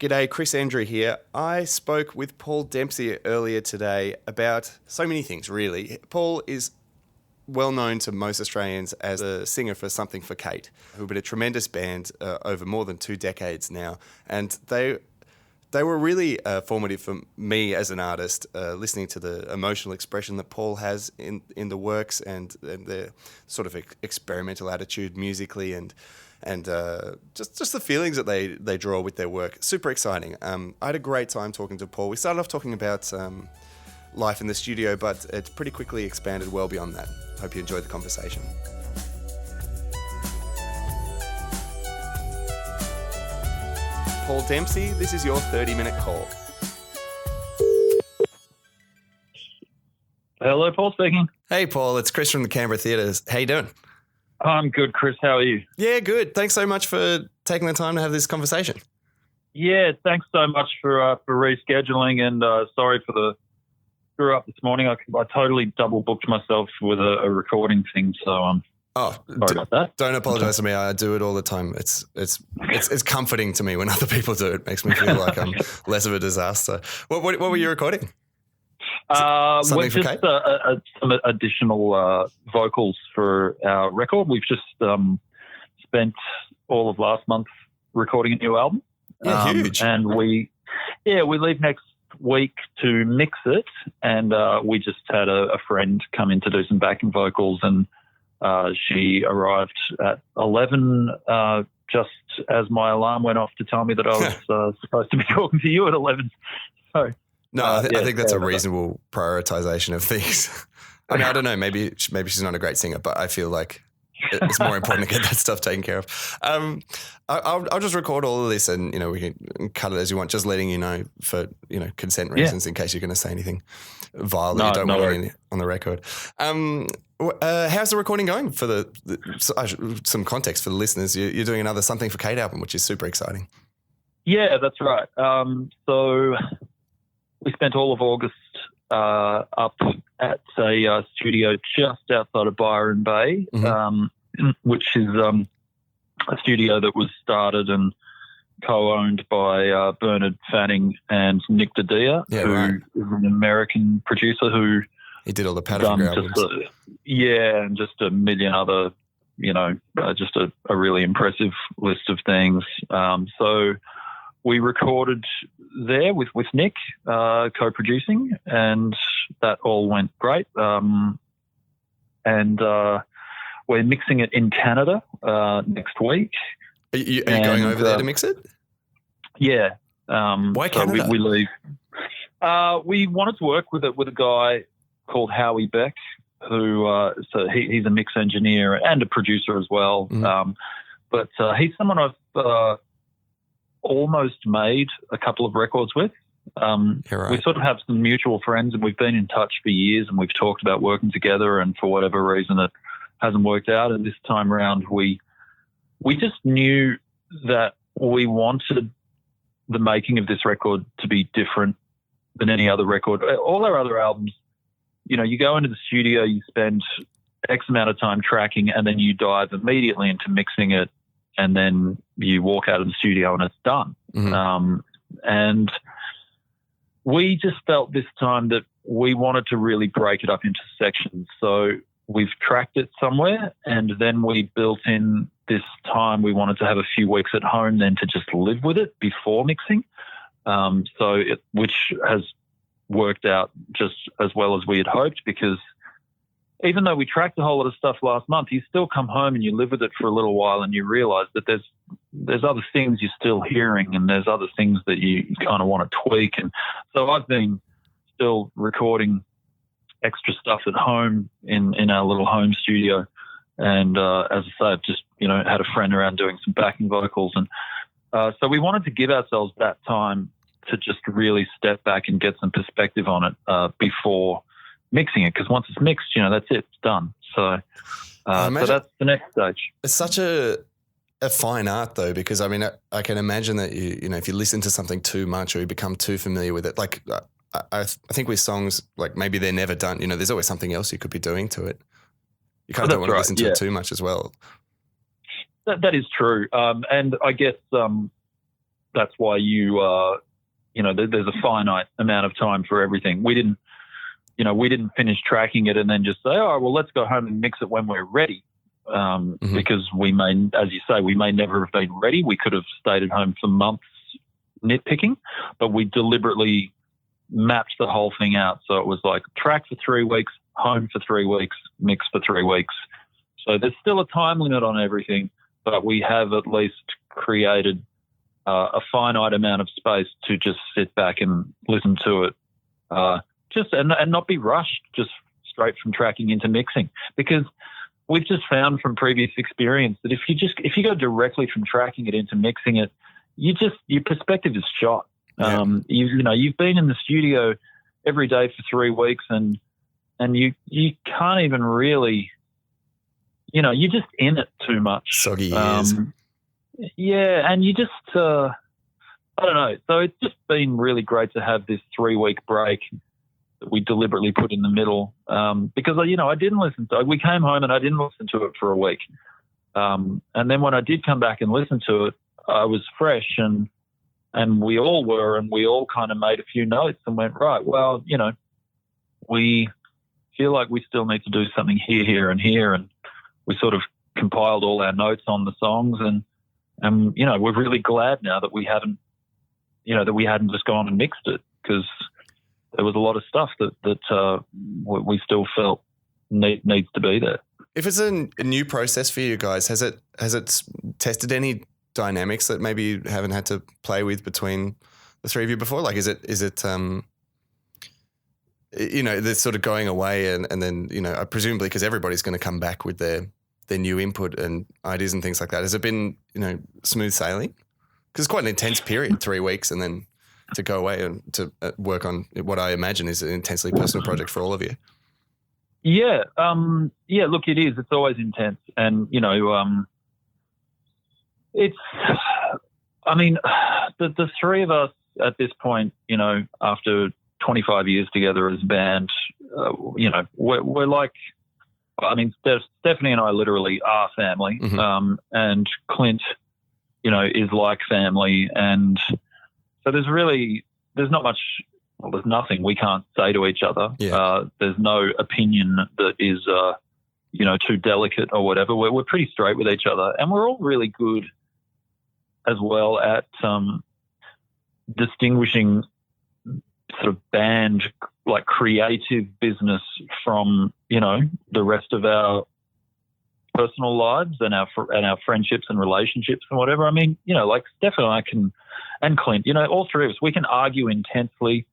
G'day, Chris Endrey here. I spoke with Paul Dempsey earlier today about so many things, really. Paul is well known to most Australians as a singer for Something for Kate, who've been a tremendous band over more than 2 decades now. And they were really formative for me as an artist, listening to the emotional expression that Paul has in the works and the sort of experimental attitude musically and just the feelings that they draw with their work. Super exciting. I had a great time talking to Paul. We started off talking about life in the studio, but it pretty quickly expanded well beyond that. Hope you enjoyed the conversation. Paul Dempsey, this is your 30-minute call. Hello, Paul speaking. Hey, Paul. It's Chris from the Canberra Theatres. How you doing? I'm good, Chris. How are you? Yeah, good. Thanks so much for taking the time to have this conversation. Yeah, thanks so much for rescheduling, and sorry for the screw up this morning. I totally double booked myself with a recording thing, so sorry about that. Don't apologise to me. I do it all the time. It's comforting to me when other people do it. It makes me feel like I'm less of a disaster. What were you recording? We're just some additional vocals for our record. We've just spent all of last month recording a new album. Yeah, huge. And we leave next week to mix it. And we just had a friend come in to do some backing vocals, and she arrived at 11 just as my alarm went off to tell me that I was supposed to be talking to you at 11. So. No, I think that's a reasonable prioritization of things. I mean, I don't know. Maybe she's not a great singer, but I feel like it's more important to get that stuff taken care of. I'll just record all of this, and we can cut it as you want. Just letting you know for consent reasons, in case you're going to say anything vile that you don't want on the record. How's the recording going? For some context for the listeners, you're doing another Something for Kate album, which is super exciting. Yeah, that's right. So. We spent all of August up at a studio just outside of Byron Bay, which is a studio that was started and co-owned by Bernard Fanning and Nick DeDia, who is an American producer who he did all the Patterson albums. And just a million other, just a really impressive list of things. So we recorded there with Nick co-producing, and that all went great. And we're mixing it in Canada next week. Are you going over there to mix it? Yeah. Why Canada? So we leave. We wanted to work with a guy called Howie Beck, who he's a mix engineer and a producer as well. But he's someone I've almost made a couple of records with. We sort of have some mutual friends, and we've been in touch for years, and we've talked about working together, and for whatever reason it hasn't worked out. And this time around we just knew that we wanted the making of this record to be different than any other record. All our other albums, you go into the studio, you spend X amount of time tracking, and then you dive immediately into mixing it, and then you walk out of the studio and it's done. And we just felt this time that we wanted to really break it up into sections. So we've tracked it somewhere, and then we built in this time we wanted to have a few weeks at home then to just live with it before mixing. Which has worked out just as well as we had hoped, because even though we tracked a whole lot of stuff last month, you still come home and you live with it for a little while, and you realise that there's other things you're still hearing, and there's other things that you kind of want to tweak. And so I've been still recording extra stuff at home in our little home studio. And as I say, I've just had a friend around doing some backing vocals, and so we wanted to give ourselves that time to just really step back and get some perspective on it before mixing it, because once it's mixed, that's it, it's done. So that's the next stage. It's such a fine art, though, because I can imagine that if you listen to something too much or you become too familiar with it, like I think with songs, like maybe they're never done. There's always something else you could be doing to it. You kind of don't want to listen to it too much as well. That is true, and I guess that's why there's a finite amount of time for everything. We didn't finish tracking it and then just say, oh, well, let's go home and mix it when we're ready. Because we may, as you say, we may never have been ready. We could have stayed at home for months nitpicking, but we deliberately mapped the whole thing out. So it was like track for 3 weeks, home for 3 weeks, mix for 3 weeks. So there's still a time limit on everything, but we have at least created a finite amount of space to just sit back and listen to it, and not be rushed just straight from tracking into mixing, because we've just found from previous experience that if you go directly from tracking it into mixing it, your perspective is shot. Yeah. You've been in the studio every day for 3 weeks and you can't even really, you're just in it too much. Soggy ears. Yeah, and you just, I don't know. So it's just been really great to have this 3-week break that we deliberately put in the middle, because I didn't listen to it. We came home and I didn't listen to it for a week, and then when I did come back and listen to it, I was fresh, and we all were, and we all kind of made a few notes and went, right, well, we feel like we still need to do something here and here, and we sort of compiled all our notes on the songs, and we're really glad now that we hadn't just gone and mixed it, because there was a lot of stuff that we still felt needs to be there. If it's a new process for you guys, has it tested any dynamics that maybe you haven't had to play with between the three of you before? Like, is it they're sort of going away and then, presumably because everybody's going to come back with their new input and ideas and things like that. Has it been, smooth sailing? Because it's quite an intense period, 3 weeks, and then to go away and to work on what I imagine is an intensely personal project for all of you. Yeah. Look, it is. It's always intense. And, the three of us at this point, after 25 years together as a band, we're like, Stephanie and I literally are family. Mm-hmm. And Clint, is like family. And so there's not much, well, there's nothing we can't say to each other. Yeah. There's no opinion that is, too delicate or whatever. We're pretty straight with each other, and we're all really good as well at distinguishing sort of band, like creative business from, the rest of our personal lives and our friendships and relationships and whatever. Like Steph and I and Clint, all three of us, we can argue intensely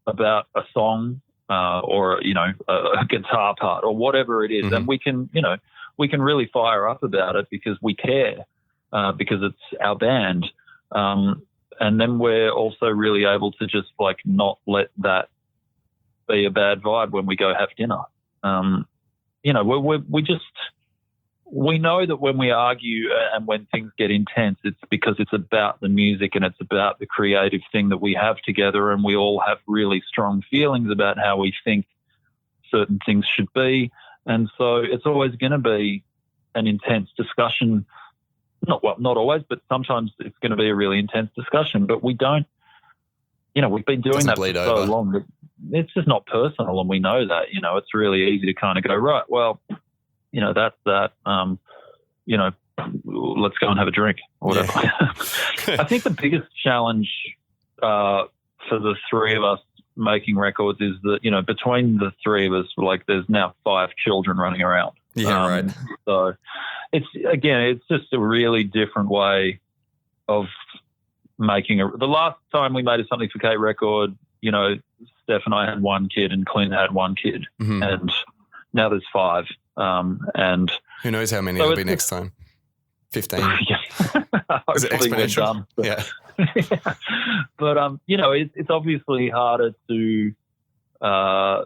about a song or, a guitar part or whatever it is. Mm-hmm. And we can really fire up about it because we care, because it's our band. And then we're also really able to just like not let that be a bad vibe when we go have dinner. We know that when we argue and when things get intense, it's because it's about the music and it's about the creative thing that we have together, and we all have really strong feelings about how we think certain things should be. And so it's always going to be an intense discussion. Not always, but sometimes it's going to be a really intense discussion. But we don't, we've been doing that for so long that it's just not personal, and we know that. It's really easy to kind of go, right, well, that's that. Let's go and have a drink or whatever. Yeah. I think the biggest challenge for the three of us making records is that, between the three of us, like there's now 5 children running around. Yeah, right. So it's just a really different way of making the last time we made a Something for Kate record, Steph and I had 1 kid and Clint had 1 kid, mm-hmm. and now there's 5. And who knows how many there'll be next time? 15. Is it exponential? Yeah. But it's obviously harder to to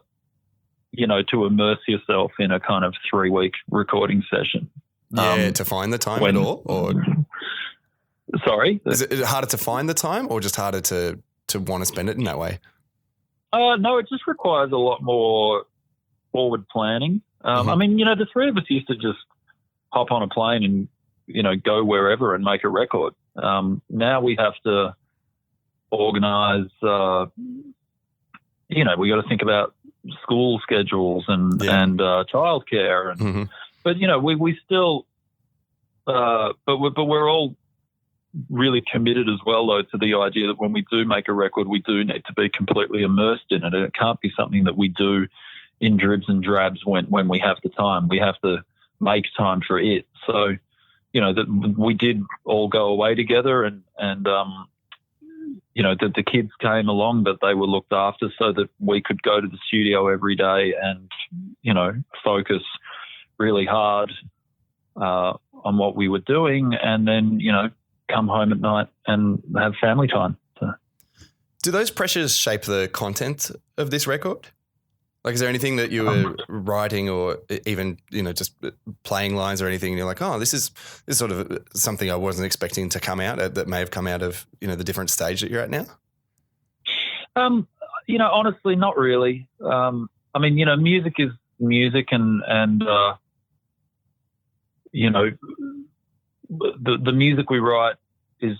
immerse yourself in a kind of 3-week recording session. Yeah, to find the time at all, or sorry, is it harder to find the time, or just harder to want to spend it in that way? No, it just requires a lot more forward planning. Mm-hmm. The three of us used to just hop on a plane and, go wherever and make a record. Now we have to organise. We got to think about school schedules and childcare, and but we still, but we're all really committed as well, though, to the idea that when we do make a record, we do need to be completely immersed in it, and it can't be something that we do in dribs and drabs when we have the time. We have to make time for it. So, that we did all go away together, and the kids came along, but they were looked after so that we could go to the studio every day and, focus really hard on what we were doing, and then, come home at night and have family time. So. Do those pressures shape the content of this record? Like, is there anything that you were writing or even, just playing lines or anything, and you're like, oh, this is sort of something I wasn't expecting to come out, that may have come out of, the different stage that you're at now? Honestly, not really. Music is music, and the music we write is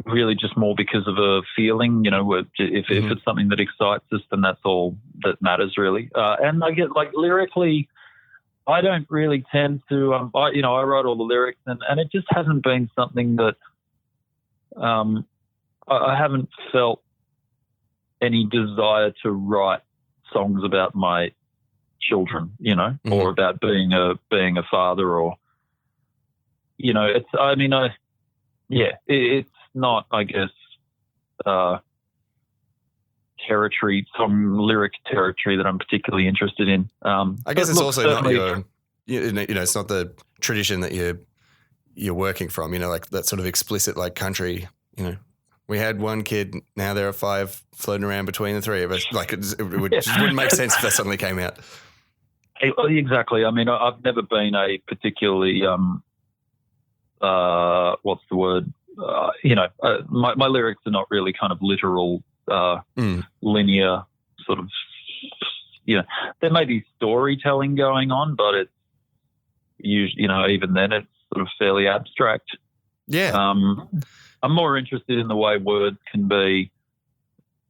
really just more because of a feeling, if it's something that excites us, then that's all that matters, really. And I get, like, lyrically, I don't really tend to, I write all the lyrics, and it just hasn't been something that I haven't felt any desire to write songs about my children, or about being a father, or, it's not, I guess, some lyric territory that I'm particularly interested in. I guess it's also not it's not the tradition that you're working from, like that sort of explicit, like, country, we had one kid, now there are 5 floating around between the 3 of us. Like, it just wouldn't make sense if that suddenly came out. Exactly. I've never been a particularly, what's the word? My lyrics are not really kind of literal, linear sort of, there may be storytelling going on, but it's usually, even then it's sort of fairly abstract. Yeah. I'm more interested in the way words can be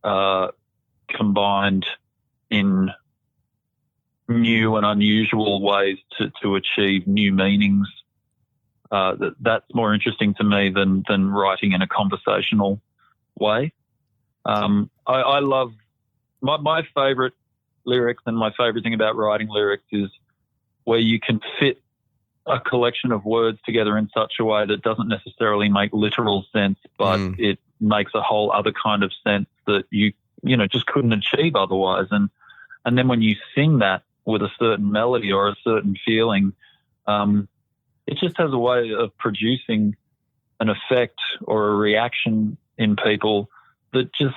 combined in new and unusual ways to achieve new meanings. That's more interesting to me than writing in a conversational way. I love my favourite lyrics, and my favourite thing about writing lyrics is where you can fit a collection of words together in such a way that doesn't necessarily make literal sense, but it makes a whole other kind of sense that you just couldn't achieve otherwise. And then when you sing that with a certain melody or a certain feeling, it just has a way of producing an effect or a reaction in people that just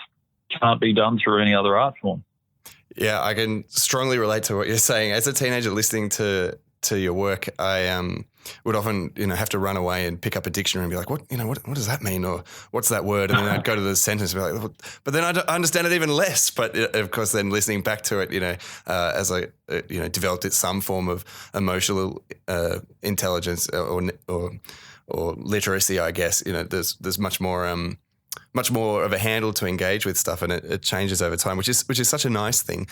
can't be done through any other art form. Yeah, I can strongly relate to what you're saying. As a teenager listening to your work, I would often, have to run away and pick up a dictionary and be like, what does that mean? Or what's that word? And then I'd go to the sentence and be like, but then I understand it even less. But of course, then listening back to it, as I, developed it some form of emotional intelligence or literacy, I guess, there's much more of a handle to engage with stuff, and it changes over time, which is such a nice thing.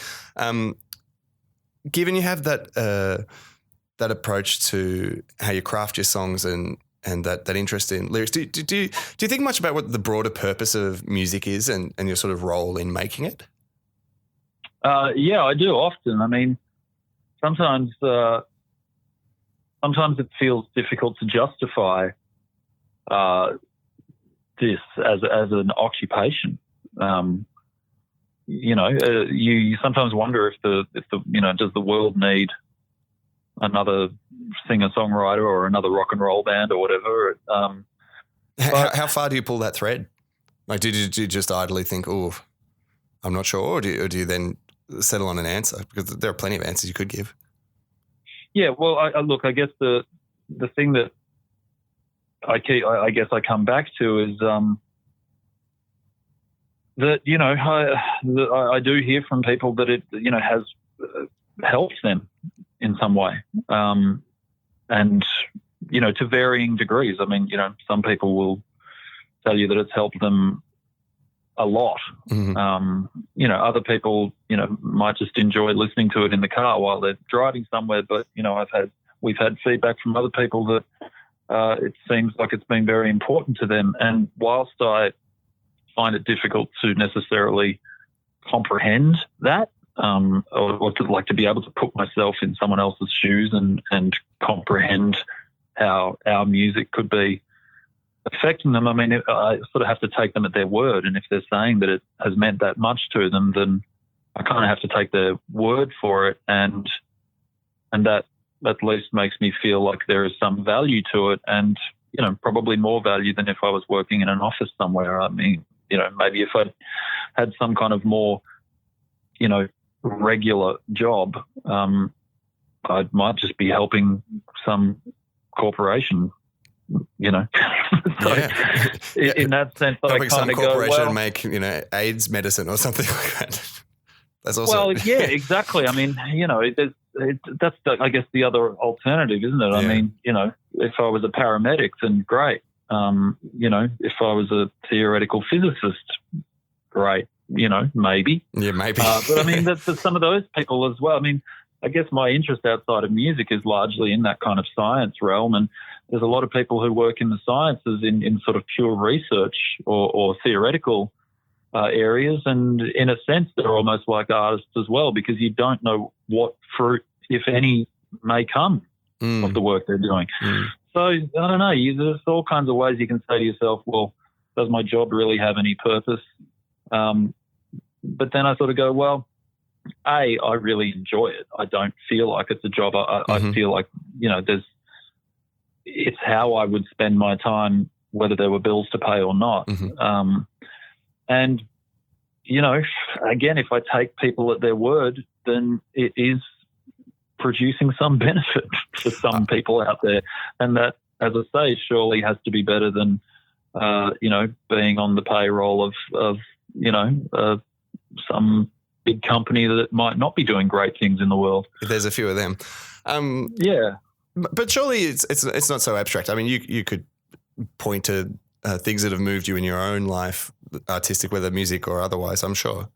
Given you have that approach to how you craft your songs and that interest in lyrics, do you think much about what the broader purpose of music is and your sort of role in making it? Yeah, I do often. Sometimes it feels difficult to justify this as an occupation. You sometimes wonder if the does the world need another singer-songwriter or another rock and roll band or whatever. How far do you pull that thread? Like, do you just idly think, oh, I'm not sure, or do you then settle on an answer? Because there are plenty of answers you could give. Yeah, well, I guess the thing that I come back to is that I do hear from people that it has helped them in some way, and to varying degrees. Some people will tell you that it's helped them a lot. You know, other people, you know, might just enjoy listening to it in the car while they're driving somewhere. But, you know, we've had feedback from other people that it seems like it's been very important to them. And whilst I find it difficult to necessarily comprehend that, or to like to be able to put myself in someone else's shoes and comprehend how our music could be affecting them. I mean, I sort of have to take them at their word, and if they're saying that it has meant that much to them, then I kind of have to take their word for it, and that at least makes me feel like there is some value to it, and, you know, probably more value than if I was working in an office somewhere. I mean, you know, maybe if I had some kind of more, you know, regular job, I might just be helping some corporation, you know. So in that sense, helping I some kind of corporation go, well, make, you know, AIDS medicine or something like that. That's also well, yeah, exactly. I mean, you know, that's I guess the other alternative, isn't it? I mean, you know, if I was a paramedic, then great. You know, if I was a theoretical physicist, great. You know, maybe. Yeah, maybe. But I mean, that's for some of those people as well. I mean, I guess my interest outside of music is largely in that kind of science realm, and there's a lot of people who work in the sciences in sort of pure research or theoretical areas, and in a sense they're almost like artists as well, because you don't know what fruit, if any, may come of the work they're doing. So I don't know, there's all kinds of ways you can say to yourself, well, does my job really have any purpose? But then I sort of go, well, I really enjoy it. I don't feel like it's a job. I feel like, you know, it's how I would spend my time, whether there were bills to pay or not. And, you know, again, if I take people at their word, then it is producing some benefit for some people out there. And that, as I say, surely has to be better than, you know, being on the payroll of you know, some big company that might not be doing great things in the world. There's a few of them. Yeah. But surely it's not so abstract. I mean, you could point to things that have moved you in your own life, artistic, whether music or otherwise, I'm sure.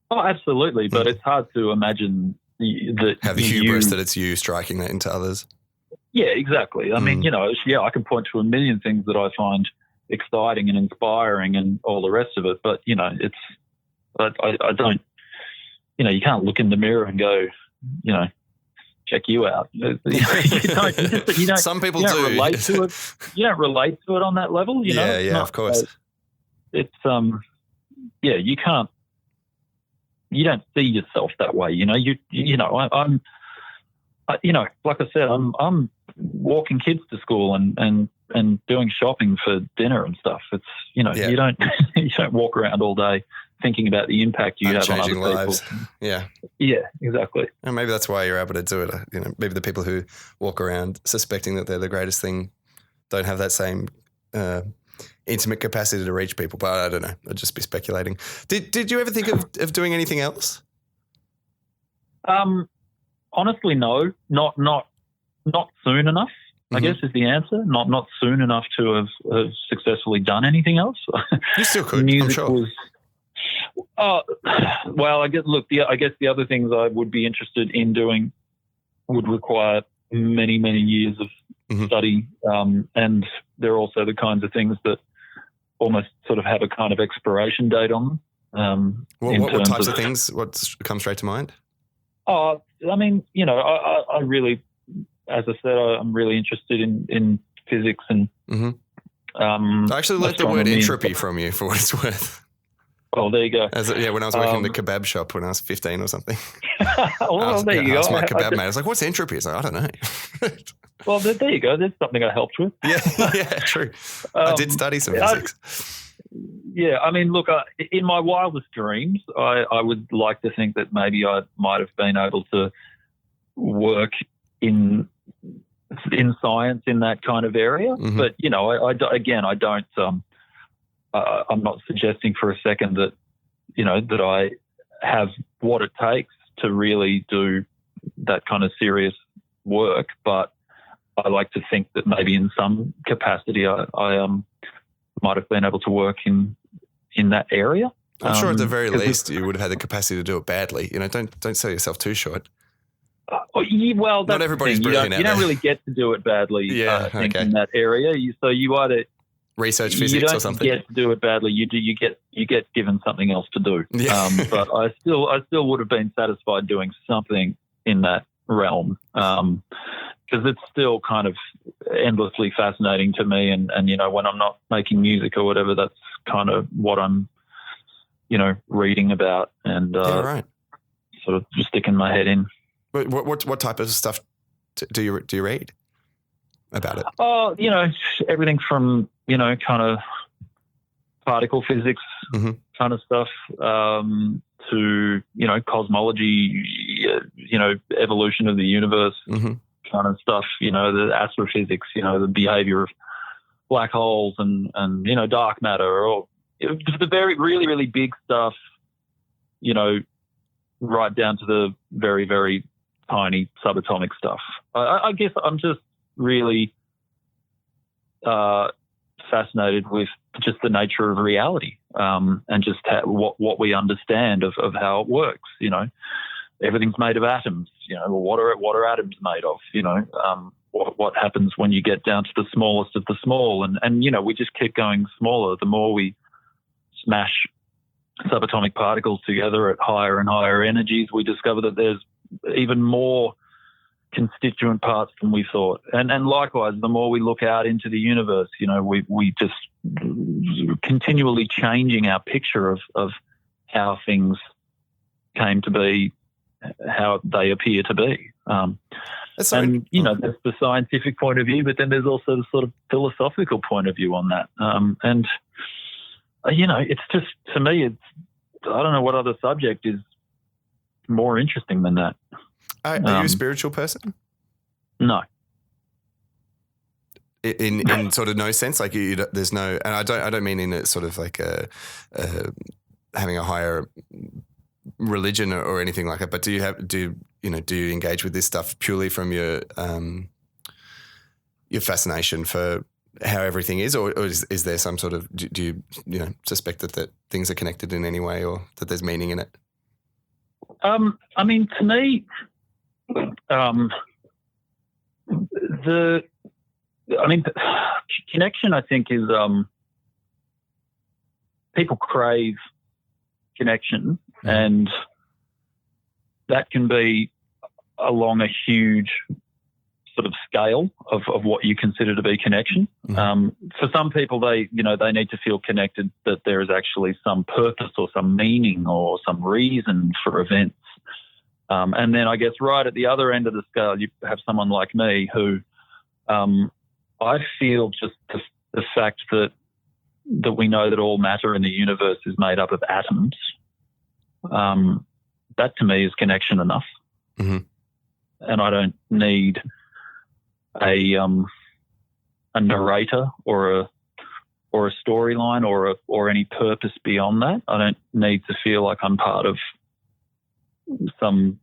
Oh, absolutely. But it's hard to imagine that have the hubris that it's you striking that into others. Yeah, exactly. I mean, you know, I can point to a million things that I find exciting and inspiring and all the rest of it. But, you know, I don't, you know, you can't look in the mirror and go, you know, check you out. You don't, some people you don't do relate to it. You don't relate to it on that level. You know? Yeah, of course. It's you can't. You don't see yourself that way. You know, I'm you know, like I said, I'm walking kids to school and doing shopping for dinner and stuff. It's, you know, you don't walk around all day thinking about the impact you have on other lives. people. Yeah, exactly. And maybe that's why you're able to do it. You know, maybe the people who walk around suspecting that they're the greatest thing don't have that same intimate capacity to reach people. But I don't know. I'd just be speculating. Did you ever think of doing anything else? Honestly, no. Not soon enough, I guess is the answer. Not soon enough to have successfully done anything else. You still could, Music I'm sure. was. Well, I guess the other things I would be interested in doing would require many, many years of study, and they're also the kinds of things that almost sort of have a kind of expiration date on them. What types of things? What comes straight to mind? I mean, you know, I really, as I said, I'm really interested in physics and. I actually learned the word entropy from you, for what it's worth. Oh, there you go. When I was working in the kebab shop when I was 15 or something. There you go. I asked my kebab mate, I was like, what's entropy? He's like, I don't know. Well, there you go. There's something I helped with. Yeah, true. I did study some physics. Yeah, I mean, look, in my wildest dreams, I would like to think that maybe I might have been able to work in science in that kind of area. But, you know, I don't I'm not suggesting for a second that, you know, that I have what it takes to really do that kind of serious work. But I like to think that maybe in some capacity I might have been able to work in in that area. I'm sure at the very least you would have had the capacity to do it badly. Don't sell yourself too short. Well, that's not everybody's brilliant. You don't really get to do it badly. I think in that area. So you either research physics or something. You don't get to do it badly. You get given something else to do. Yeah. But I still would have been satisfied doing something in that realm, because it's still kind of endlessly fascinating to me. And when I'm not making music or whatever, that's kind of what I'm reading about and right. sort of just sticking my head in. What type of stuff do you read about it? Oh, everything from kind of particle physics kind of stuff to cosmology, evolution of the universe kind of stuff. The astrophysics, the behavior of black holes and dark matter, or the very really really big stuff. Right down to the very very tiny subatomic stuff. I guess I'm just really fascinated with just the nature of reality, and just what we understand of how it works. Everything's made of atoms. What are atoms made of? What happens when you get down to the smallest of the small, and we just keep going smaller. The more we smash subatomic particles together at higher and higher energies, we discover that there's even more constituent parts than we thought. And likewise, the more we look out into the universe, we just continually changing our picture of how things came to be, how they appear to be. There's the scientific point of view, but then there's also the sort of philosophical point of view on that. It's just, to me, I don't know what other subject is more interesting than that. Are you a spiritual person? No. In sort of no sense, like there's no, and I don't mean in a sort of like having a higher religion or anything like that. But do you engage with this stuff purely from your fascination for how everything is, or is there some sort of, do you suspect that things are connected in any way, or that there's meaning in it? I mean, to me, connection, I think, is people crave connection, and that can be along a huge sort of scale of what you consider to be connection. For some people, they need to feel connected, that there is actually some purpose or some meaning or some reason for events. And then I guess right at the other end of the scale, you have someone like me who I feel just the fact that we know that all matter in the universe is made up of atoms, that to me is connection enough. And I don't need a narrator or a storyline or any purpose beyond that. I don't need to feel like I'm part of some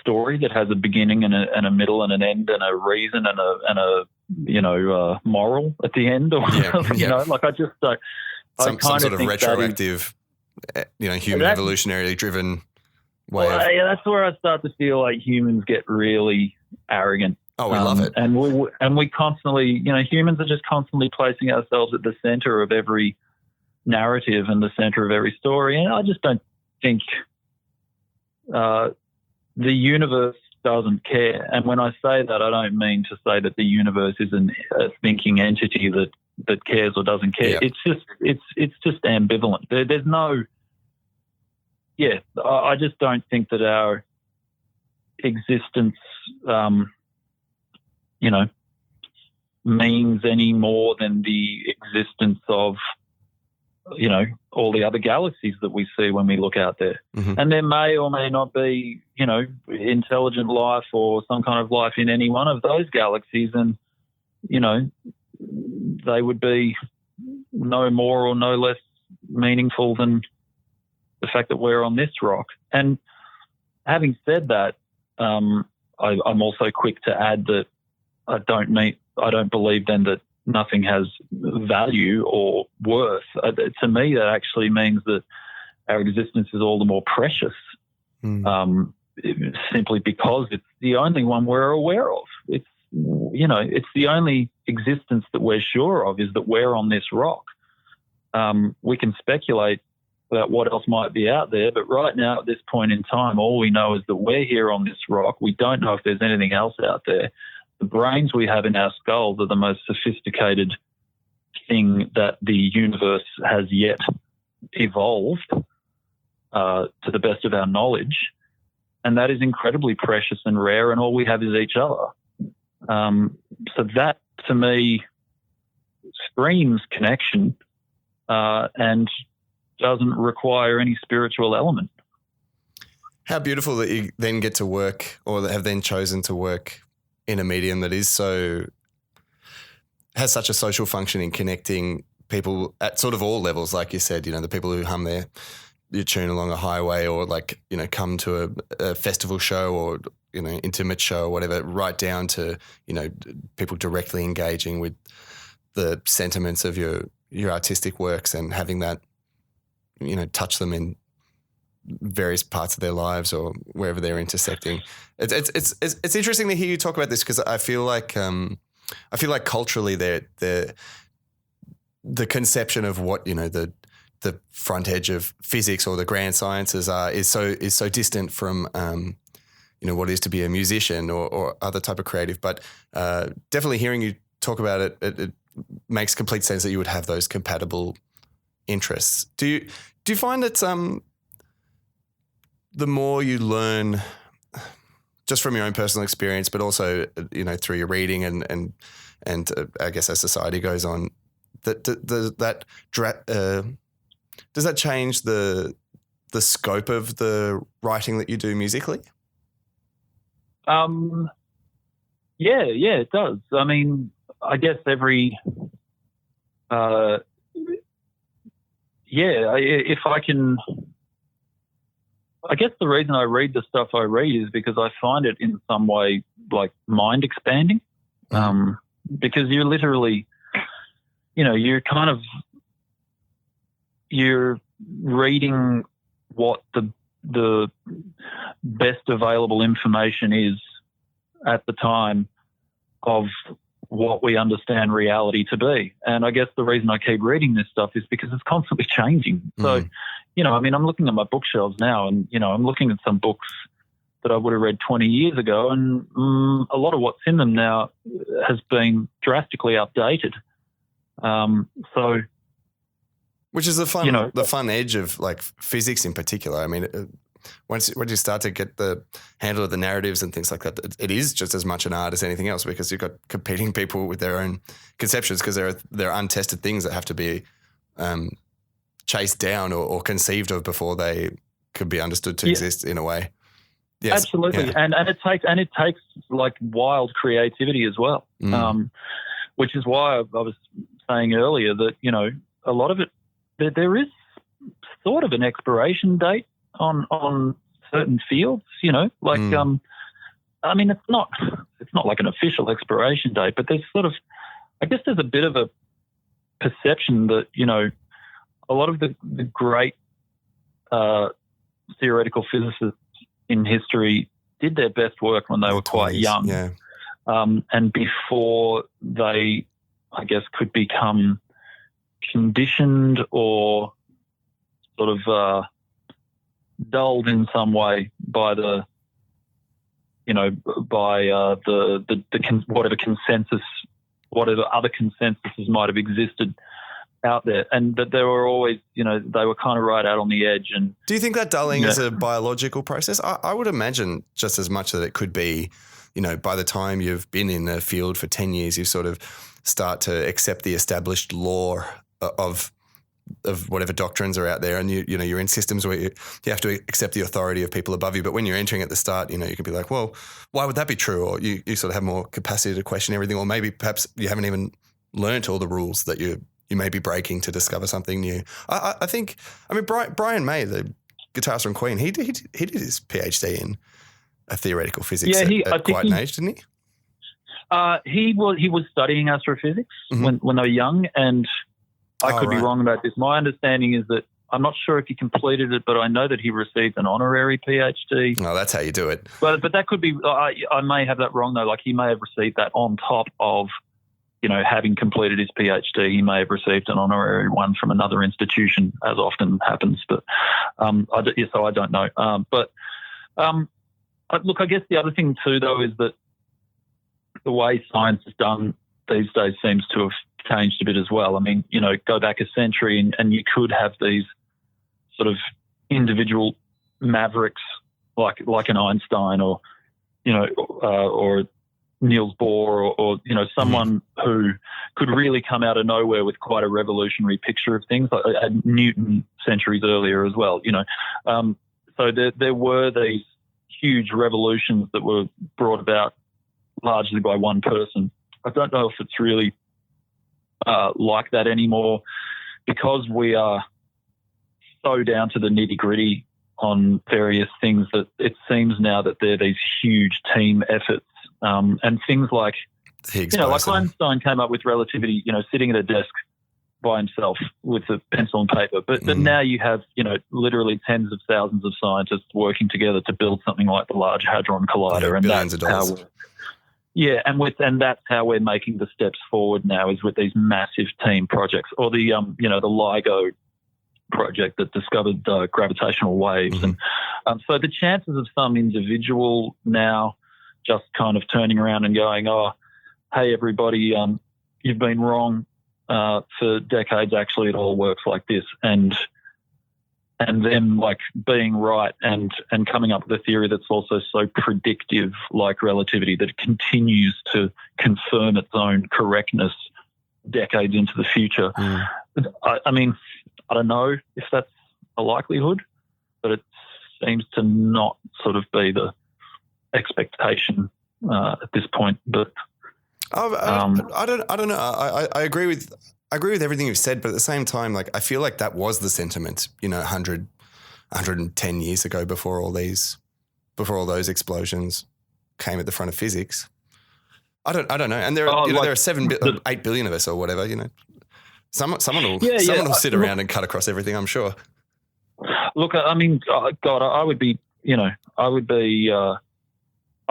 story that has a beginning and a middle and an end and a reason and a moral at the end, or like I just some sort of retroactive human evolutionarily driven way. Well, that's where I start to feel like humans get really arrogant. Oh, we love it. And we constantly, humans are just constantly placing ourselves at the center of every narrative and the center of every story. And I just don't think the universe doesn't care. And when I say that, I don't mean to say that the universe is a thinking entity that cares or doesn't care. Yeah. It's just ambivalent. There's no. Yeah, I just don't think that our existence, means any more than the existence of, all the other galaxies that we see when we look out there. And there may or may not be, intelligent life or some kind of life in any one of those galaxies, and, they would be no more or no less meaningful than the fact that we're on this rock. And having said that, I'm also quick to add that I don't believe then that nothing has value or worth. To me, that actually means that our existence is all the more precious, simply because it's the only one we're aware of. It's the only existence that we're sure of, is that we're on this rock. We can speculate about what else might be out there, but right now at this point in time, all we know is that we're here on this rock. We don't know if there's anything else out there. The brains we have in our skulls are the most sophisticated thing that the universe has yet evolved, to the best of our knowledge, and that is incredibly precious and rare, and all we have is each other. So that, to me, screams connection, and doesn't require any spiritual element. How beautiful that you then get to work, or that have then chosen to work in a medium that has such a social function in connecting people at sort of all levels, like you said, the people who hum your tune along a highway, or come to a festival show, or intimate show or whatever, right down to people directly engaging with the sentiments of your artistic works and having that touch them in various parts of their lives or wherever they're intersecting. It's interesting to hear you talk about this, because I feel like culturally the conception of what the front edge of physics or the grand sciences is so distant from what it is to be a musician or other type of creative. But definitely hearing you talk about it makes complete sense that you would have those compatible interests. Do you find that the more you learn, just from your own personal experience, but also through your reading and I guess as society goes on, does that change the scope of the writing that you do musically? Yeah, it does. I mean, I guess if I can, I guess the reason I read the stuff I read is because I find it in some way like mind expanding. Because you're literally, you're reading what the best available information is at the time of what we understand reality to be. And I guess the reason I keep reading this stuff is because it's constantly changing. So, I'm looking at my bookshelves now, and, I'm looking at some books that I would have read 20 years ago, and a lot of what's in them now has been drastically updated. Which is the fun edge of like physics in particular. I mean, once you start to get the handle of the narratives and things like that, it is just as much an art as anything else, because you've got competing people with their own conceptions, because there are untested things that have to be chased down or conceived of before they could be understood to exist in a way. Yes. Absolutely. Yeah. And it takes like wild creativity as well. Which is why I was saying earlier that, a lot of it, there is sort of an expiration date on certain fields, I mean, it's not like an official expiration date, but there's sort of, I guess there's a bit of a perception that, a lot of the great theoretical physicists in history did their best work when they were quite young. Yeah. And before they, I guess, could become conditioned or sort of dulled in some way by the whatever consensus, whatever other consensuses might have existed out there, and that they were always, they were kind of right out on the edge. And do you think that dulling is a biological process? I would imagine just as much that it could be, by the time you've been in the field for 10 years, you sort of start to accept the established law of whatever doctrines are out there, and you're in systems where you have to accept the authority of people above you. But when you're entering at the start, you can be like, well, why would that be true? Or you sort of have more capacity to question everything, or maybe perhaps you haven't even learnt all the rules that you may be breaking to discover something new. I think Brian May, the guitarist from Queen, he did his PhD in theoretical physics at quite an age, didn't he? He was studying astrophysics when they were young, and I could be wrong about this. My understanding is that I'm not sure if he completed it, but I know that he received an honorary PhD. Oh, that's how you do it. But that could be. I may have that wrong though. Like he may have received that on top of, having completed his PhD. He may have received an honorary one from another institution, as often happens. But so I don't know. Look, I guess the other thing too, though, is that the way science is done these days seems to have changed a bit as well. I mean, go back a century and you could have these sort of individual mavericks like an Einstein or Niels Bohr or someone who could really come out of nowhere with quite a revolutionary picture of things, like Newton centuries earlier as well. So there were these huge revolutions that were brought about largely by one person. I don't know if it's really like that anymore, because we are so down to the nitty-gritty on various things that it seems now that they're these huge team efforts, and things like Higgs like boson. Einstein came up with relativity, sitting at a desk by himself with a pencil and paper, but now you have literally tens of thousands of scientists working together to build something like the Large Hadron Collider, and billions that's of dollars. and that's how we're making the steps forward now, is with these massive team projects, or the the LIGO project that discovered gravitational waves, and so the chances of some individual now just kind of turning around and going, "Oh, hey everybody, you've been wrong for decades. Actually, it all works like this," and them like being right and coming up with a theory that's also so predictive, like relativity, that it continues to confirm its own correctness decades into the future. I mean, I don't know if that's a likelihood, but it seems to not sort of be the expectation at this point. But I don't know. I agree with everything you've said, but at the same time, like, I feel like that was the sentiment, 110 years ago, before all those explosions came at the front of physics. I don't know. And there are 8 billion of us or whatever, Someone will sit around and cut across everything, I'm sure. Look, I mean, God, I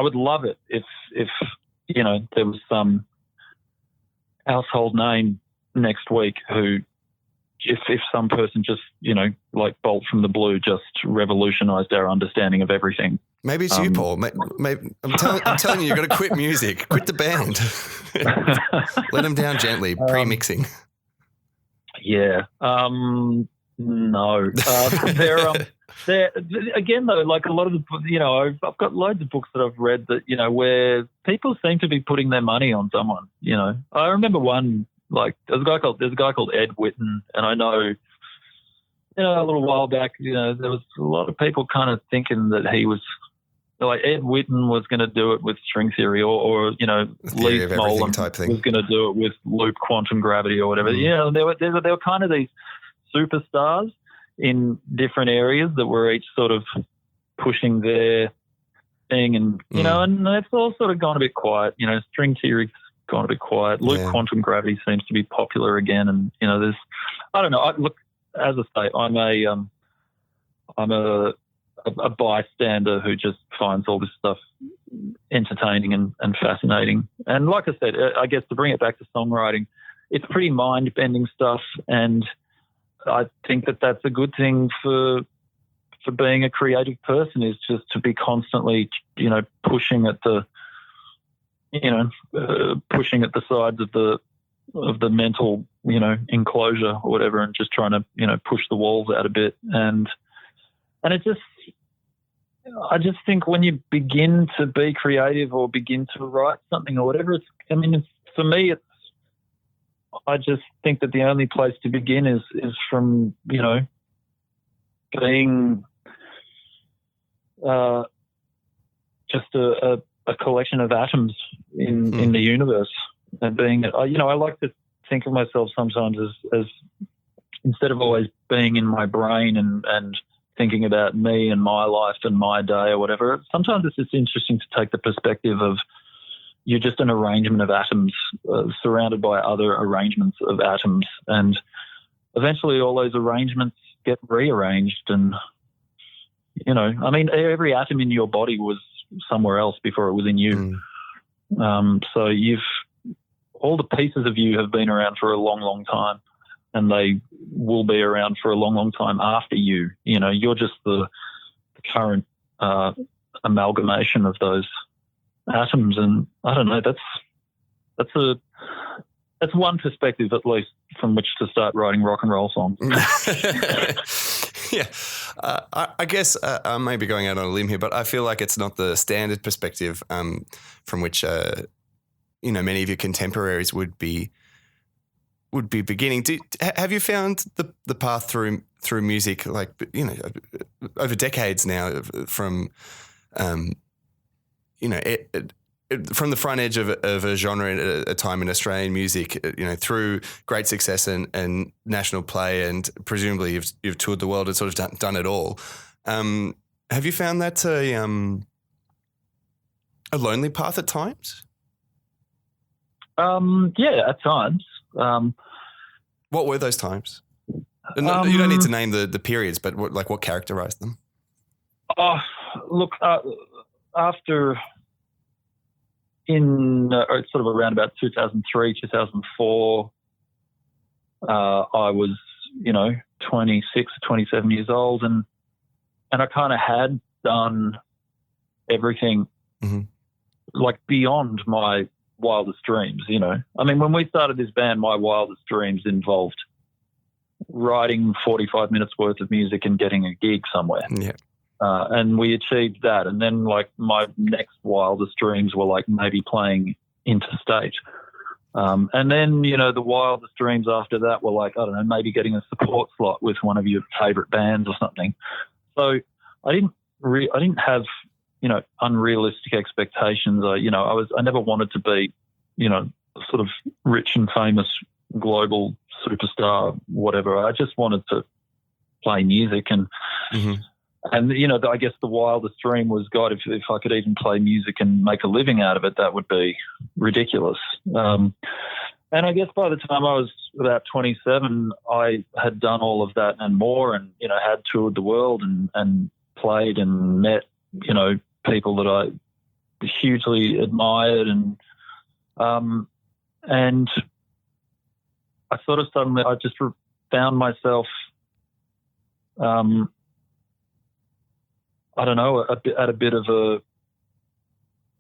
would love it if there was some household name next week who, if some person just, like bolt from the blue, just revolutionized our understanding of everything. Maybe it's you, Paul. I'm telling you, you've got to quit music. Quit the band. Let them down gently, pre-mixing. Yeah. No. They're again though, like a lot of the, I've got loads of books that I've read that, where people seem to be putting their money on someone. I remember one, like there's a guy called Ed Whitten, and I know, a little while back, there was a lot of people kind of thinking that he was, like, Ed Whitten was going to do it with string theory, or Lee Smolin was going to do it with loop quantum gravity or whatever. There were kind of these superstars in different areas that were each sort of pushing their thing, and and it's all sort of gone a bit quiet. String theory's gone a bit quiet. Loop quantum gravity seems to be popular again, and there's, I don't know. Look, as I say, I'm a bystander who just finds all this stuff entertaining and fascinating. And like I said, I guess to bring it back to songwriting, it's pretty mind-bending stuff, and I think that that's a good thing for being a creative person, is just to be constantly, pushing at the sides of the mental, enclosure or whatever, and just trying to, push the walls out a bit. And it just, I just think when you begin to be creative or begin to write something or whatever, for me, I just think that the only place to begin is from, being just a collection of atoms in the universe, and being, I like to think of myself sometimes as instead of always being in my brain and thinking about me and my life and my day or whatever, sometimes it's just interesting to take the perspective of you're just an arrangement of atoms surrounded by other arrangements of atoms, and eventually all those arrangements get rearranged. And, you know, I mean, every atom in your body was somewhere else before it was in you. So all the pieces of you have been around for a long, long time, and they will be around for a long, long time after you. You know, you're just the current amalgamation of those atoms. And I don't know, that's one perspective, at least, from which to start writing rock and roll songs. Yeah. I guess I may be going out on a limb here, but I feel like it's not the standard perspective from which, you know, many of your contemporaries would be beginning. Have you found the path through music, like, you know, over decades now, from, you know, from the front edge of a genre at a time in Australian music, you know, through great success and national play, and presumably you've toured the world and sort of done it all. Have you found that a lonely path at times? Yeah, at times. What were those times? You don't need to name the periods, but what characterized them? Oh, look, after in sort of around about 2003, 2004, I was, you know, 26, 27 years old, and I kind of had done everything, like, beyond my wildest dreams, you know. I mean, when we started this band, my wildest dreams involved writing 45 minutes worth of music and getting a gig somewhere. Yeah. And we achieved that. And then, like, my next wildest dreams were, like, maybe playing interstate. And then, you know, the wildest dreams after that were, like, I don't know, maybe getting a support slot with one of your favourite bands or something. So I didn't have, you know, unrealistic expectations. I never wanted to be, you know, sort of rich and famous global superstar, whatever. I just wanted to play music, and you know, I guess the wildest dream was, God, if I could even play music and make a living out of it, that would be ridiculous. And I guess by the time I was about 27, I had done all of that and more, and, you know, had toured the world and played and met, you know, people that I hugely admired, and I sort of suddenly, I just found myself, I don't know, at a bit of a,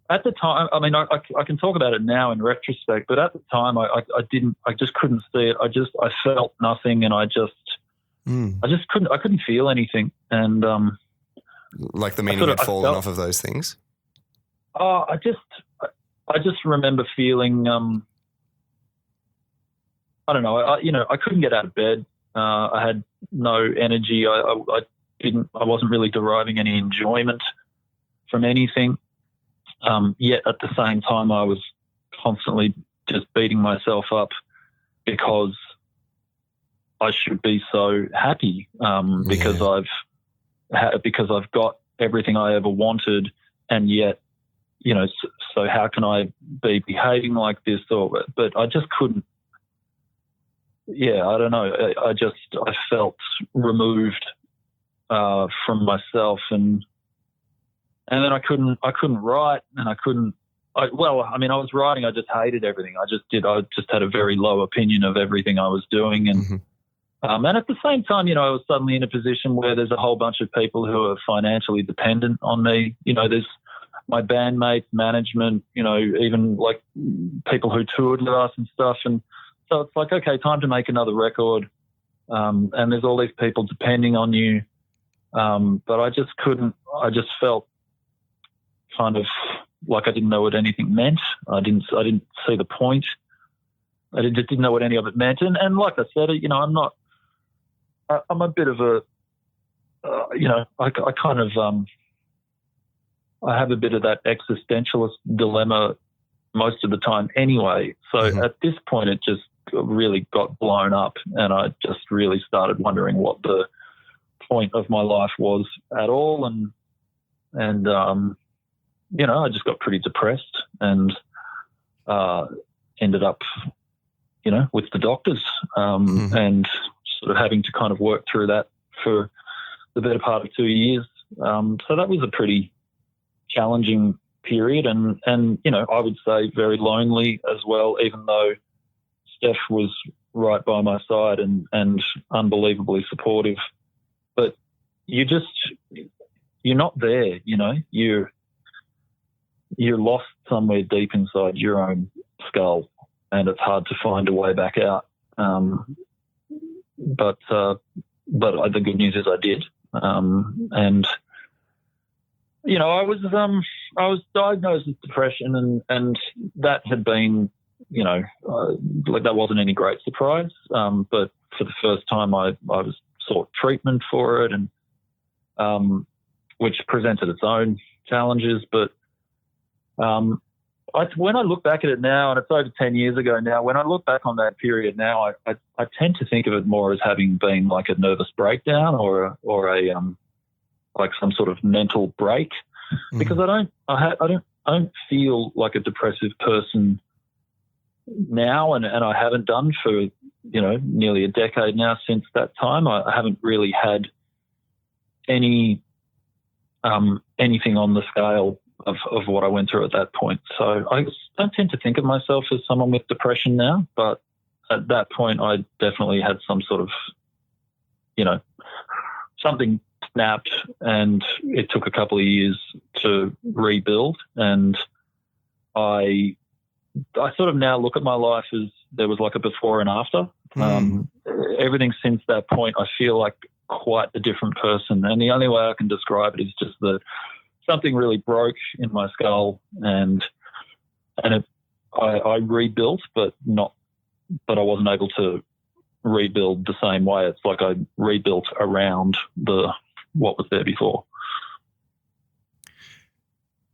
at the time, I mean, I can talk about it now in retrospect, but at the time I just couldn't see it. I felt nothing, and I couldn't feel anything. And, like the meaning had fallen off of those things? Oh, I just remember feeling, I don't know, I couldn't get out of bed. I had no energy. I wasn't really deriving any enjoyment from anything. Yet at the same time, I was constantly just beating myself up because I should be so happy, because I've got everything I ever wanted, and yet, you know, so how can I be behaving like this? But I just couldn't. Yeah, I don't know. I felt removed from myself, and then I couldn't write, and I was writing. I just hated everything. I just had a very low opinion of everything I was doing, and and at the same time, you know, I was suddenly in a position where there's a whole bunch of people who are financially dependent on me. You know, there's my bandmates, management, you know, even like people who toured with us and stuff, and so it's like, okay, time to make another record, and there's all these people depending on you. But I just couldn't. I just felt kind of like I didn't know what anything meant. I didn't see the point. I just didn't know what any of it meant. And like I said, you know, I'm a bit of a, you know, I kind of, I have a bit of that existentialist dilemma most of the time anyway. So at this point, it just really got blown up, and I just really started wondering what the point of my life was at all. And you know, I just got pretty depressed, and ended up, with the doctors and sort of having to kind of work through that for the better part of 2 years. So that was a pretty challenging period and I would say very lonely as well, even though Steph was right by my side and unbelievably supportive. But you're not there, you're lost somewhere deep inside your own skull, and it's hard to find a way back out. But the good news is I did. And I was diagnosed with depression, and that had been, that wasn't any great surprise. But for the first time, I was sought treatment for it, and which presented its own challenges. But when I look back at it now, and it's over 10 years ago now, when I look back on that period now, I tend to think of it more as having been like a nervous breakdown or a like some sort of mental break, because I don't feel like a depressive person now, and I haven't done for nearly a decade now. Since that time, I haven't really had anything on the scale of what I went through at that point. So I don't tend to think of myself as someone with depression now, but at that point I definitely had some sort of, something snapped, and it took a couple of years to rebuild. And I sort of now look at my life as there was like a before and after. Everything since that point, I feel like quite a different person. And the only way I can describe it is just that something really broke in my skull, and I rebuilt, but I wasn't able to rebuild the same way. It's like I rebuilt around what was there before.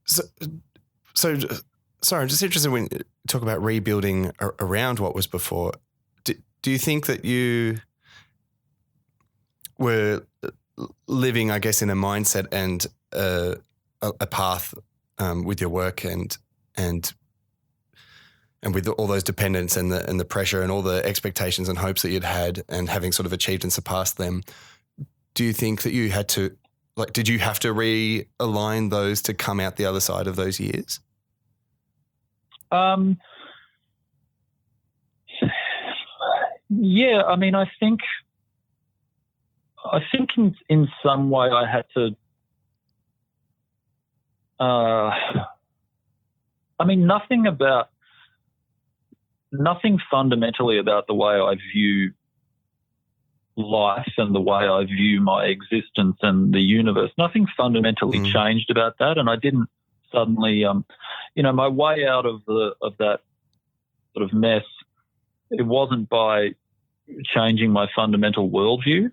So sorry, I'm just interested when you talk about rebuilding around what was before. Do you think that you were living, I guess, in a mindset and a path with your work and with all those dependents and the pressure and all the expectations and hopes that you'd had, and having sort of achieved and surpassed them? Do you think that you had to, did you have to realign those to come out the other side of those years? Yeah, I mean, I think in some way I had to. Nothing fundamentally about the way I view life and the way I view my existence and the universe. Nothing fundamentally changed about that, and I didn't suddenly, my way out of that sort of mess. It wasn't by changing my fundamental worldview.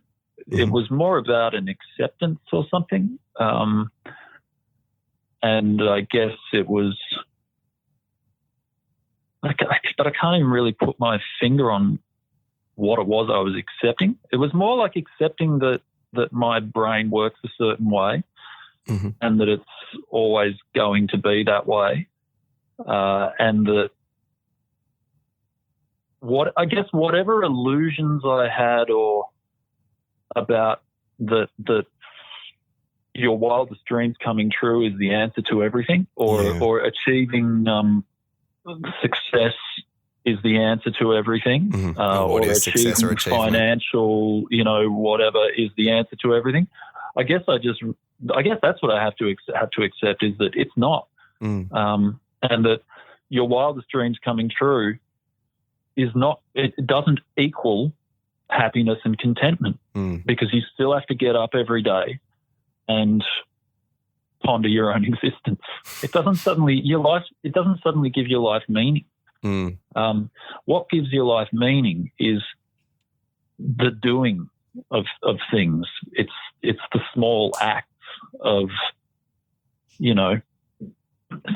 It was more about an acceptance or something. And I guess it was, but I can't even really put my finger on what it was I was accepting. It was more like accepting that my brain works a certain way, and that it's always going to be that way, and that whatever illusions I had or about that your wildest dreams coming true is the answer to everything, or achieving success is the answer to everything, or achieving financial, whatever is the answer to everything. I guess that's what I have to accept is that it's not, and that your wildest dreams coming true is not. It doesn't equal happiness and contentment, because you still have to get up every day and ponder your own existence. It doesn't suddenly give your life meaning. What gives your life meaning is the doing of things. It's the small acts of,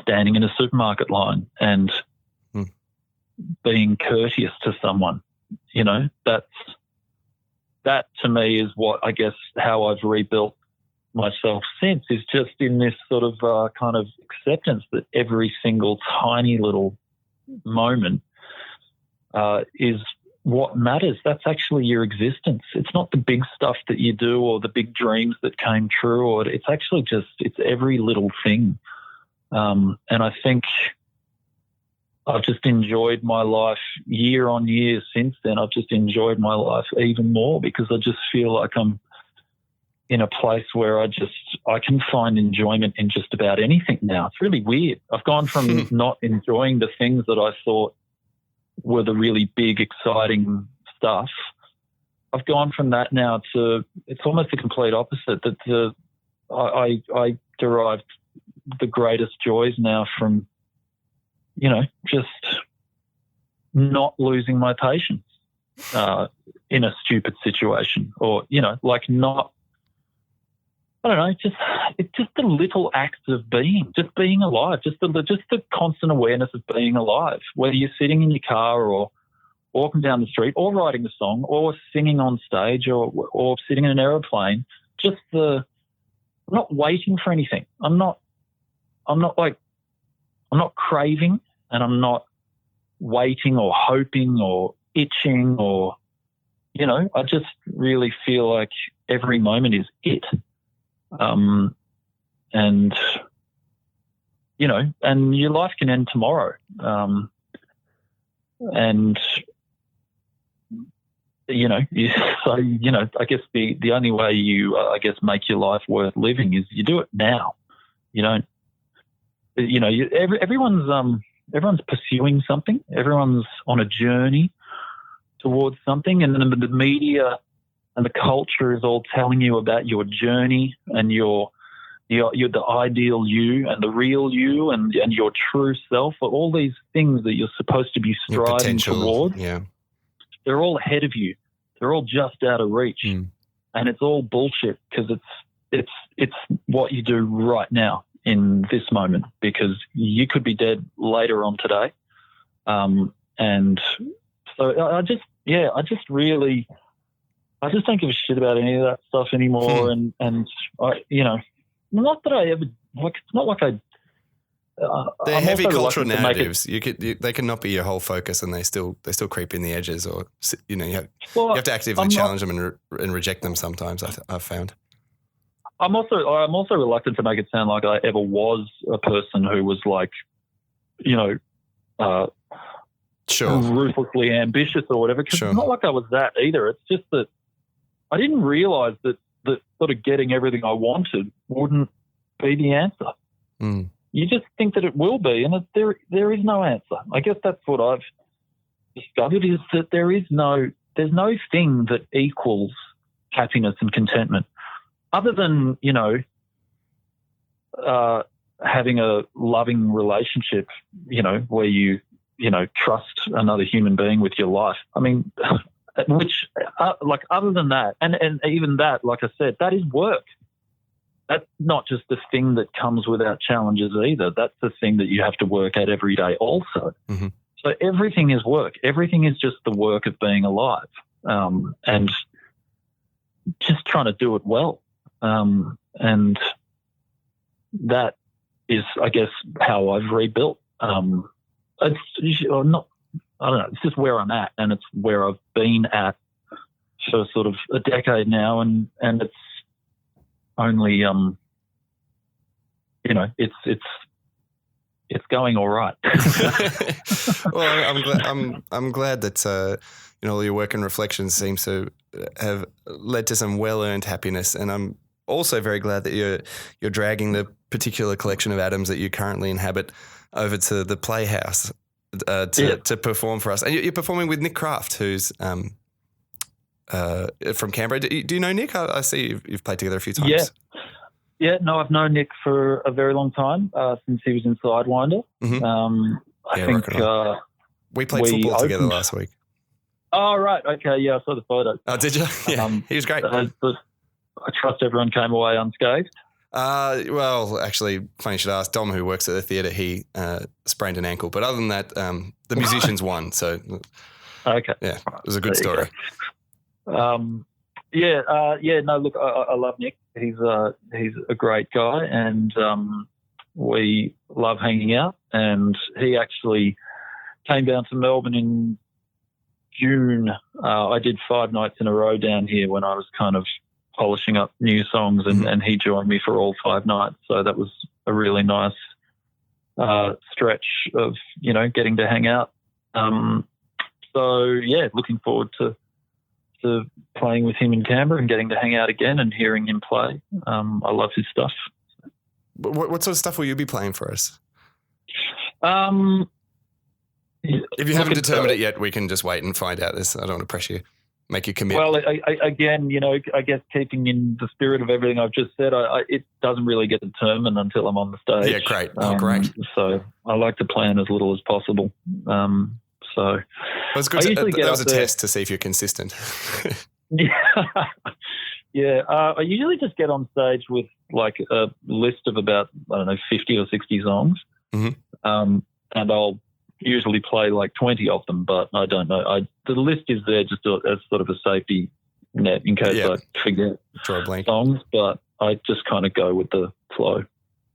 standing in a supermarket line and being courteous to someone. That to me is what, I guess, how I've rebuilt myself since, is just in this sort of kind of acceptance that every single tiny little moment is what matters. That's actually your existence. It's not the big stuff that you do or the big dreams that came true, or it's actually just, it's every little thing. And I think I've just enjoyed my life year on year since then. I've just enjoyed my life even more because I just feel like I'm in a place where I can find enjoyment in just about anything now. It's really weird. I've gone from not enjoying the things that I thought were the really big, exciting stuff. I've gone from that now to, it's almost the complete opposite, that I derived the greatest joys now from, just not losing my patience in a stupid situation, or, not, I don't know, it's just the little acts of being alive, just the constant awareness of being alive, whether you're sitting in your car or walking down the street or writing a song or singing on stage or sitting in an aeroplane. I'm not waiting for anything. I'm not craving, and I'm not waiting or hoping or itching or, I just really feel like every moment is it. And your life can end tomorrow. I guess the only way you, make your life worth living is you do it now. Everyone's pursuing something. Everyone's on a journey towards something, and then the media and the culture is all telling you about your journey and you're the ideal you and the real you and your true self, all these things that you're supposed to be striving towards. Yeah. They're all ahead of you. They're all just out of reach. And it's all bullshit because it's what you do right now in this moment, because you could be dead later on today. And so I just don't give a shit about any of that stuff anymore. And I, not that I ever, it's not like I. They're heavy cultural narratives. They cannot be your whole focus, and they still creep in the edges, or you have to actively challenge them and reject them. Sometimes I've found. I'm also reluctant to make it sound like I ever was a person who was like, ruthlessly ambitious or whatever. Because it's not like I was that either. It's just that I didn't realise that sort of getting everything I wanted wouldn't be the answer. You just think that it will be, and there is no answer. I guess that's what I've discovered, is that there's no thing that equals happiness and contentment, other than having a loving relationship, where you trust another human being with your life. I mean, which other than that, and even that, like I said, that is work. That's not just the thing that comes without challenges either. That's the thing that you have to work at every day also. Mm-hmm. So everything is work. Everything is just the work of being alive, and just trying to do it well. And that is, I guess, how I've rebuilt. It's not, I don't know, it's just where I'm at, and it's where I've been at for sort of a decade now, and it's only, it's going all right. Well, I'm glad that all your work and reflections seems to have led to some well-earned happiness, and I'm also very glad that you're dragging the particular collection of atoms that you currently inhabit over to the Playhouse to perform for us. And you're performing with Nick Kraft, who's from Canberra. Do you know Nick? I see you've played together a few times. Yeah. No, I've known Nick for a very long time, since he was in Sidewinder. Mm-hmm. I think we played football together last week. Oh, right. Okay. Yeah, I saw the photo. Oh, did you? Yeah, he was great. I trust everyone came away unscathed. Well, actually, funny you should ask. Dom, who works at the theatre, he sprained an ankle. But other than that, the musicians won. So, okay. Yeah, it was a good story. No, look, I love Nick. He's a great guy, and we love hanging out. And he actually came down to Melbourne in June. I did 5 nights in a row down here when I was kind of polishing up new songs, and he joined me for all 5 nights. So that was a really nice stretch of, getting to hang out. So, yeah, looking forward to playing with him in Canberra and getting to hang out again and hearing him play. I love his stuff. What sort of stuff will you be playing for us? If you haven't determined it yet, we can just wait and find out this. I don't want to pressure you, make you commit. Well, again, I guess keeping in the spirit of everything I've just said, it doesn't really get determined until I'm on the stage. Yeah, great. Great. So I like to plan as little as possible. So it's good. That was a test to see if you're consistent. Yeah. I usually just get on stage with like a list of about 50 or 60 songs, and I'll usually play like 20 of them. But I don't know. The list is there just as sort of a safety net in case I forget draw a blank songs. But I just kind of go with the flow.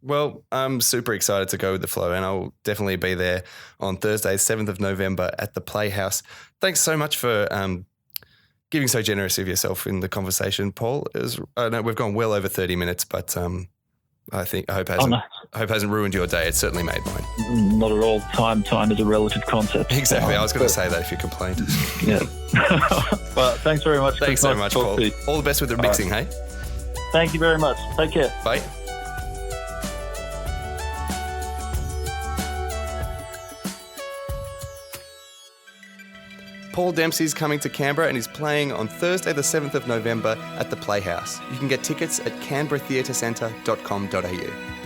Well, I'm super excited to go with the flow, and I'll definitely be there on Thursday, 7th of November at the Playhouse. Thanks so much for giving so generous of yourself in the conversation, Paul. I know we've gone well over 30 minutes, but I hope it hasn't ruined your day. It certainly made mine. Not at all. Time is a relative concept. Exactly. I was going to say that if you complained. Yeah. Well, thanks very much. Thanks so much, Paul. All the best with the mixing, hey? Thank you very much. Take care. Bye. Paul Dempsey's coming to Canberra and is playing on Thursday the 7th of November at the Playhouse. You can get tickets at canberratheatrecentre.com.au.